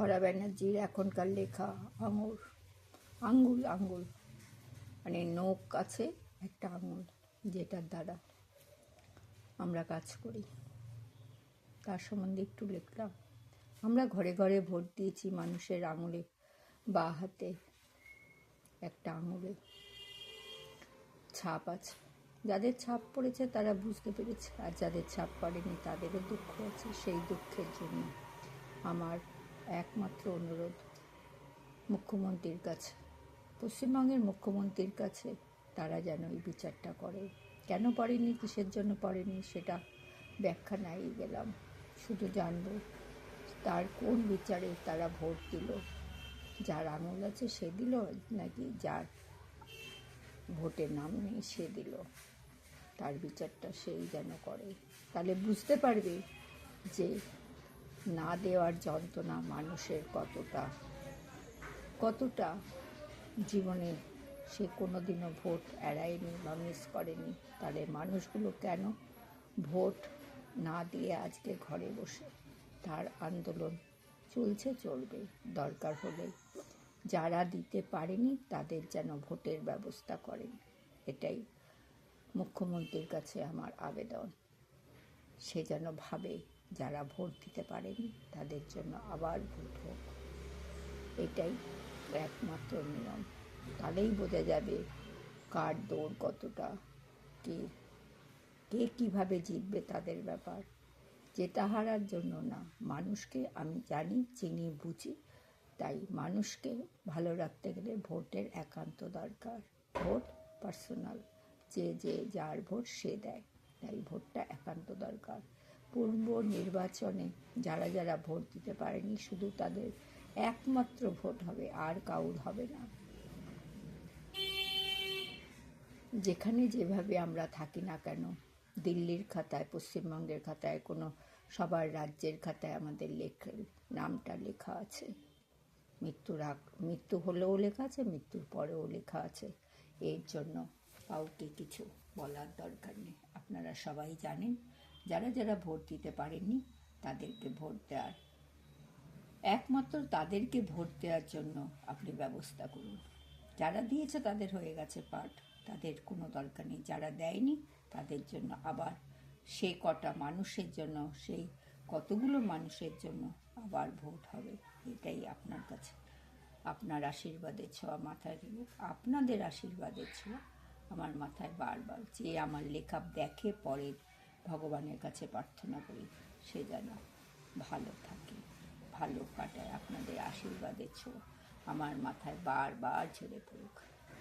খরা ব্যানার্জির এখনকার লেখা আঙুর, আঙ্গুল আঙ্গুল মানে নখ আছে একটা আঙুল, যেটার দ্বারা আমরা কাজ করি, তার সম্বন্ধে একটু লিখলাম। আমরা ঘরে ঘরে ভোট দিয়েছি, মানুষের আঙুলে বা হাতে একটা আঙুলে ছাপ আছে। যাদের ছাপ পড়েছে তারা বুঝতে পেরেছে, আর যাদের ছাপ পড়েনি তাদেরও দুঃখ আছে। সেই দুঃখের জন্য আমার একমাত্র অনুরোধ মুখ্যমন্ত্রীর কাছে, পশ্চিমবঙ্গের মুখ্যমন্ত্রীর কাছে, তারা যেন এই বিচারটা করে। কেন পড়েনি, কিসের জন্য পড়েনি, সেটা ব্যাখ্যা নাই গেলাম, শুধু জানব তার কোন বিচারে তারা ভোট দিল। যার আঙুল আছে সে দিল, নাকি যার ভোটের নাম নেই সে দিল, তার বিচারটা সেই যেন করে। তাহলে বুঝতে পারবে যে না দেওয়ার যন্ত্রণা মানুষের কতটা জীবনে সে কোনোদিনও ভোট এড়ায়নি বা মিস করেনি। তাহলে মানুষগুলো কেন ভোট না দিয়ে আজকে ঘরে বসে, তার আন্দোলন চলবে। দরকার হলে যারা দিতে পারেনি তাদের যেন ভোটের ব্যবস্থা করেন, এটাই মুখ্যমন্ত্রীর কাছে আমার আবেদন। সে যেন ভাবে যারা ভোট দিতে পারেনি তাদের জন্য আবার ভোট হোক, এটাই একমাত্র নিয়ম। তাহলেই বোঝা যাবে কার দৌড় কতটা, কে কীভাবে জিতবে তাদের ব্যাপার। জেতা হারার জন্য না, মানুষকে আমি জানি, চিনি, বুঝি, তাই মানুষকে ভালো রাখতে গেলে ভোটের একান্ত দরকার। ভোট পার্সোনাল, যে যার ভোট সে দেয়, তাই ভোটটা একান্ত দরকার। পূর্ব নির্বাচনে যারা ভোট দিতে পারেনি শুধু তাদের একমাত্র ভোট হবে, আর কাউর হবে না। যেখানে যেভাবে আমরা থাকি না কেন, দিল্লির খাতায়, পশ্চিমবঙ্গের খাতায়, কোনো সবার রাজ্যের খাতায় আমাদের নামটা লেখা আছে। মৃত্যু হলেও লেখা আছে, মৃত্যুর পরেও লেখা আছে। এর জন্য কাউকে কিছু বলার দরকার নেই। আপনারা সবাই জানেন, যারা ভোট দিতে পারেননি তাদেরকে ভোট দেওয়ার, একমাত্র তাদেরকে ভোট দেওয়ার জন্য আপনি ব্যবস্থা করুন। যারা দিয়েছে তাদের হয়ে গেছে পাঠ, তাদের কোনো দরকার নেই। যারা দেয়নি তাদের জন্য আবার সে কটা মানুষের জন্য, সেই কতগুলো মানুষের জন্য আবার ভোট হবে। এটাই আপনার কাছে, আপনার আশীর্বাদের ছোঁয়া মাথায় দিল, আপনাদের আশীর্বাদের ছোঁয়া আমার মাথায় বারবার। যে আমার লেখা দেখে পরে ভগবানের কাছে প্রার্থনা করি সে যেন ভালো থাকে, ভালো কাটায়। আপনাদের আশীর্বাদের ছোঁয়া আমার মাথায় বারবার ঝরে পড়ুক।